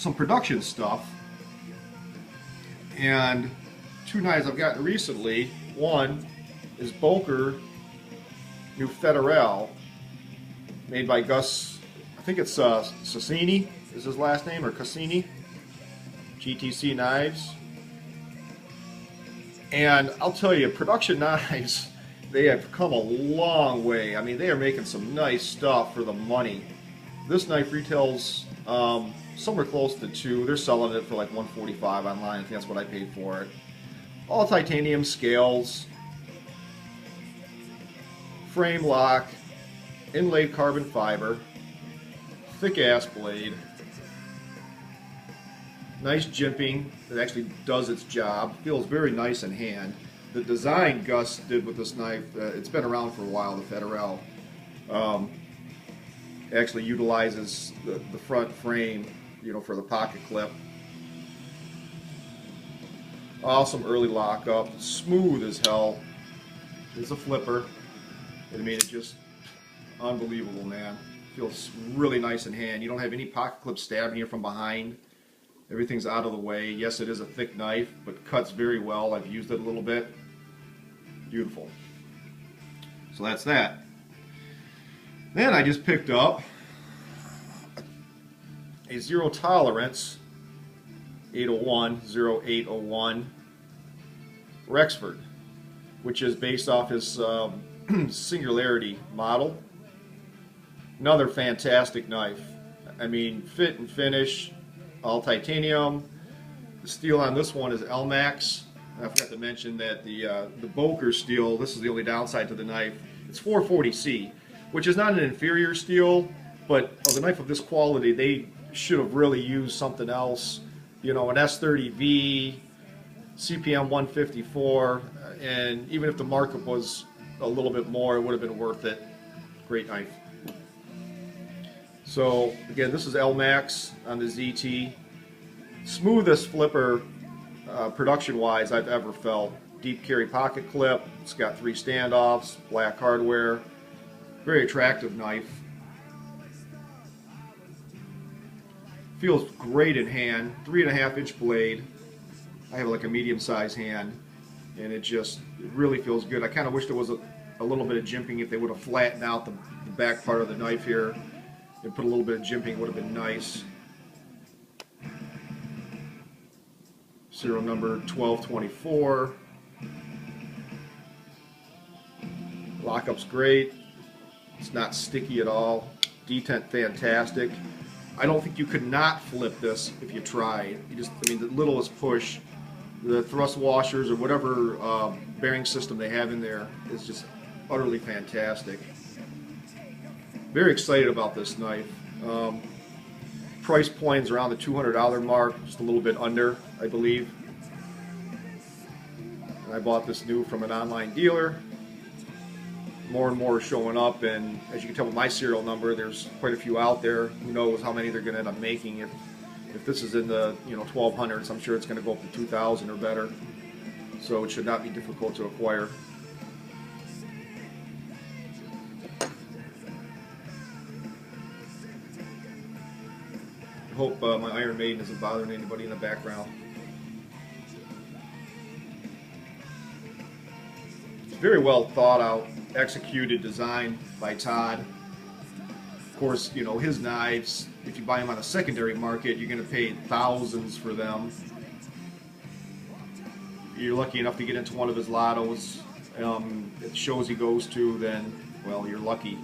some production stuff. And two knives I've gotten recently. One is Boker New Federal, made by Gus, I think it's Cassini is his last name, or Cassini, GTC Knives. And I'll tell you, production knives, they have come a long way. I mean, they are making some nice stuff for the money. This knife retails somewhere close to $2. They're selling it for like $145 online. I think that's what I paid for it. All titanium scales, frame lock, inlaid carbon fiber, thick ass blade, nice jimping that actually does its job, feels very nice in hand. The design Gus did with this knife, it's been around for a while, the Federal, actually utilizes the front frame, you know, for the pocket clip. Awesome early lockup, smooth as hell. It's a flipper. I mean, it's just unbelievable, man. Feels really nice in hand. You don't have any pocket clip stabbing you from behind. Everything's out of the way. Yes, it is a thick knife, but cuts very well. I've used it a little bit. Beautiful. So that's that. Then I just picked up a zero tolerance 0801 Rexford, which is based off his Singularity model. Another fantastic knife. I mean, fit and finish, all titanium. The steel on this one is Elmax. I forgot to mention that the Boker steel, this is the only downside to the knife, it's 440C, which is not an inferior steel, but of a knife of this quality, they should have really used something else. You know, an S30V, CPM 154, and even if the markup was a little bit more, it would have been worth it. Great knife. So again, this is Elmax on the ZT. Smoothest flipper production-wise I've ever felt. Deep carry pocket clip. It's got 3 standoffs, black hardware. Very attractive knife. Feels great in hand. 3.5-inch blade. I have like a medium-sized hand, and it really feels good. I kind of wish there was a little bit of jimping. If they would have flattened out the back part of the knife here and put a little bit of jimping, would have been nice. Serial number 1224. Lockup's great. It's not sticky at all. Detent fantastic. I don't think you could not flip this if you tried. I mean, the littlest push, the thrust washers or whatever bearing system they have in there is just utterly fantastic. Very excited about this knife. Price point is around the $200 mark, just a little bit under, I believe. And I bought this new from an online dealer. More and more are showing up, and as you can tell with my serial number, there's quite a few out there. Who knows how many they're going to end up making. If this is in the 1200s, I'm sure it's going to go up to 2000 or better. So it should not be difficult to acquire. I hope my Iron Maiden isn't bothering anybody in the background. It's very well thought out, executed design by Todd. Of course, you know, his knives, if you buy them on a secondary market, you're going to pay thousands for them. If you're lucky enough to get into one of his lottos at shows he goes to, then, well, you're lucky.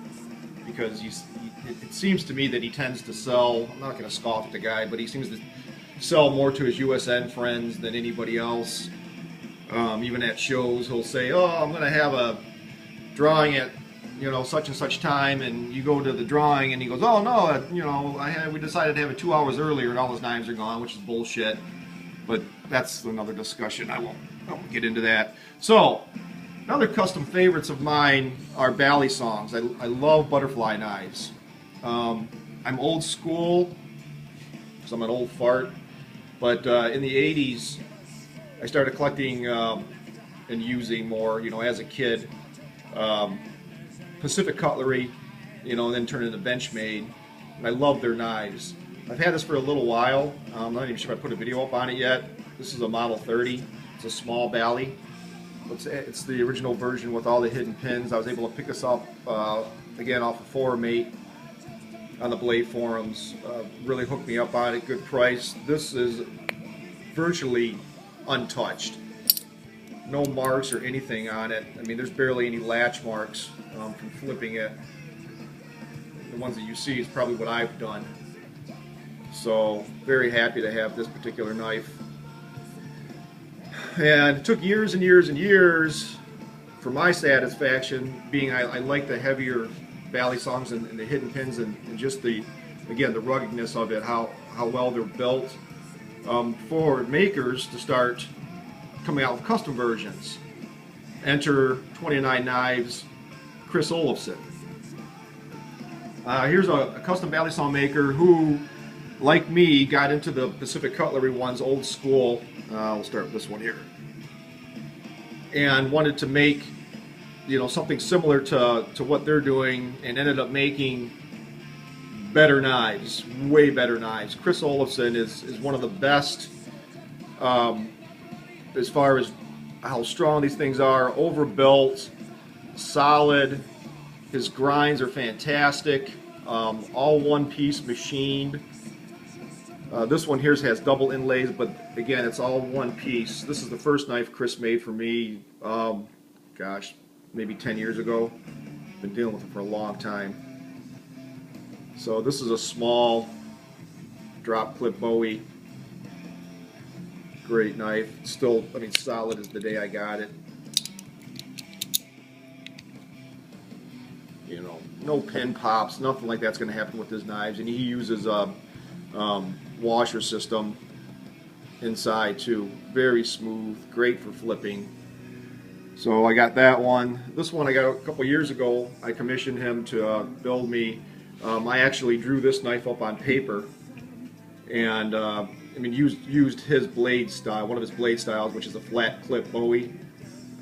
Because it seems to me that he tends to sell, I'm not going to scoff at the guy, but he seems to sell more to his USN friends than anybody else. Even at shows, he'll say, oh, I'm going to have a drawing at such and such time, and you go to the drawing and he goes, oh no, we decided to have it 2 hours earlier and all his knives are gone, which is bullshit. But that's another discussion. I won't get into that. So another custom favorites of mine are Balisongs. I love butterfly knives. I'm old school because I'm an old fart, but in the 80s I started collecting and using more, as a kid. Pacific Cutlery, and then turned into Benchmade. And I love their knives. I've had this for a little while. I'm not even sure if I put a video up on it yet. This is a Model 30. It's a small Bally. It's the original version with all the hidden pins. I was able to pick this up again off of Forum8 on the Blade forums. Really hooked me up on it. Good price. This is virtually untouched. No marks or anything on it. I mean, there's barely any latch marks from flipping it. The ones that you see is probably what I've done. So very happy to have this particular knife. And it took years and years and years for my satisfaction, being I like the heavier Balisongs and the hidden pins and just the, again, the ruggedness of it, how well they're built, for makers to start coming out with custom versions. Enter 29 Knives, Chris Olofsson. Here's a custom Balisong maker who, like me, got into the Pacific Cutlery ones old school. We'll start with this one here. And wanted to make, you know, something similar to what they're doing, and ended up making better knives, way better knives. Chris Olofsson is one of the best as far as how strong these things are, overbuilt, solid. His grinds are fantastic, all one-piece machined. This one here has double inlays, but again, it's all one piece. This is the first knife Chris made for me, gosh, maybe 10 years ago. Been dealing with it for a long time. So this is a small drop clip Bowie. Great knife. Still, I mean, solid as the day I got it. You know, no pin pops, nothing like that's going to happen with his knives. And he uses a washer system inside too. Very smooth, great for flipping. So I got that one. This one I got a couple years ago. I commissioned him to build me. I actually drew this knife up on paper, and I mean used his blade style, one of his blade styles, which is a flat clip Bowie.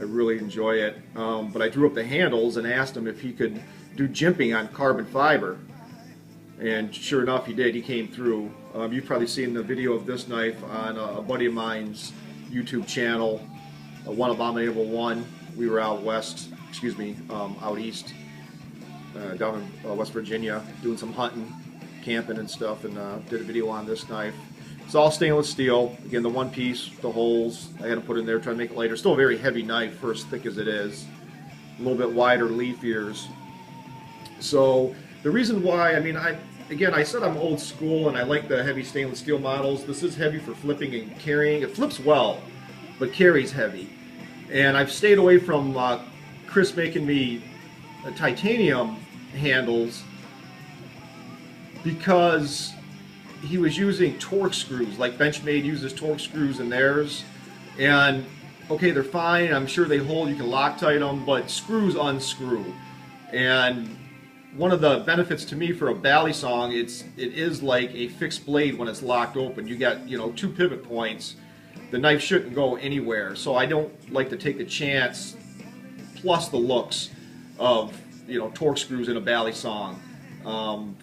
I really enjoy it. But I drew up the handles and asked him if he could do jimping on carbon fiber. And sure enough, he did. He came through. You've probably seen the video of this knife on a buddy of mine's YouTube channel, One Abominable One. We were out west, excuse me, out east, down in West Virginia, doing some hunting, camping and stuff, and did a video on this knife. It's all stainless steel. Again, the one piece, the holes, I had to put in there, try to make it lighter. Still a very heavy knife for as thick as it is. A little bit wider leaf ears. So the reason why, I mean, I said I'm old school and I like the heavy stainless steel models. This is heavy for flipping and carrying. It flips well, but carries heavy. And I've stayed away from Chris making me titanium handles because he was using Torx screws, like Benchmade uses Torx screws in theirs. And okay, they're fine. I'm sure they hold. You can Loctite them, but screws unscrew. And one of the benefits to me for a Balisong, it is like a fixed blade when it's locked open. You got, you know, 2 pivot points. The knife shouldn't go anywhere. So I don't like to take the chance, plus the looks of, you know, Torx screws in a Balisong.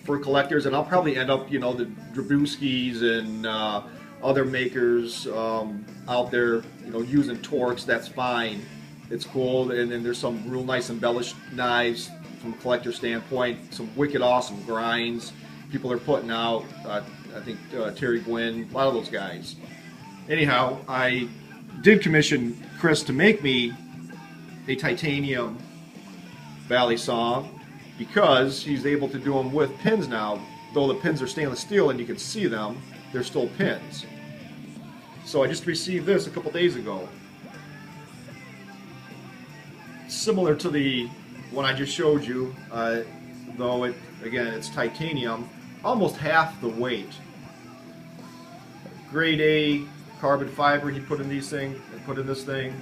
For collectors, and I'll probably end up, you know, the Drabowskis and other makers out there, you know, using Torx. That's fine. It's cool. And then there's some real nice embellished knives from a collector standpoint, some wicked awesome grinds people are putting out. I think Terry Gwynn, a lot of those guys. Anyhow, I did commission Chris to make me a titanium Balisong because he's able to do them with pins now. Though the pins are stainless steel and you can see them, they're still pins. So I just received this a couple days ago. Similar to the one I just showed you, though it's titanium, almost half the weight. Grade A carbon fiber he put in these things, put in this thing.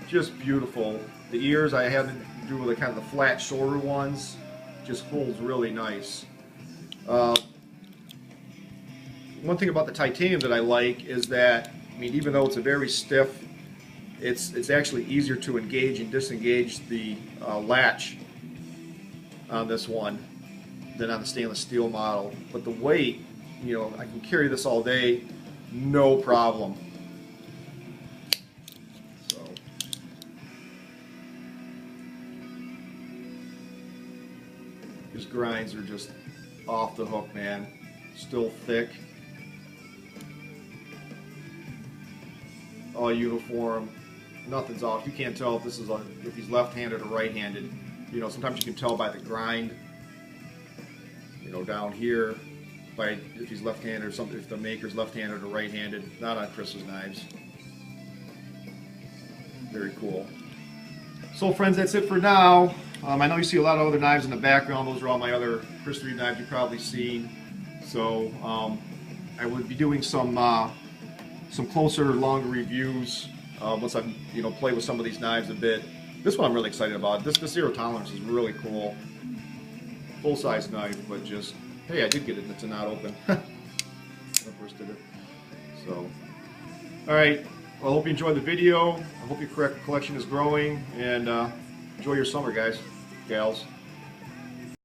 Just beautiful. The ears I had to do with the kind of the flat shoulder ones. Just holds really nice. One thing about the titanium that I like is that, I mean, even though it's a very stiff, it's actually easier to engage and disengage the latch on this one than on the stainless steel model. But the weight, you know, I can carry this all day, no problem. So his grinds are just off the hook, man. Still thick. All uniform. Nothing's off. You can't tell if this is if he's left-handed or right-handed. You know, sometimes you can tell by the grind. You know, down here, by if he's left-handed or something, if the maker's left-handed or right-handed. Not on Chris's knives. Very cool. So, friends, that's it for now. I know you see a lot of other knives in the background. Those are all my other Chris Reeve knives you've probably seen. So, I would be doing some closer, longer reviews once I, you know, play with some of these knives a bit. This one I'm really excited about. This zero tolerance is really cool. Full size knife, but just, hey, I did get it. It's not open. First did it. So, all right. Well, I hope you enjoyed the video. I hope your collection is growing, and enjoy your summer, guys, gals.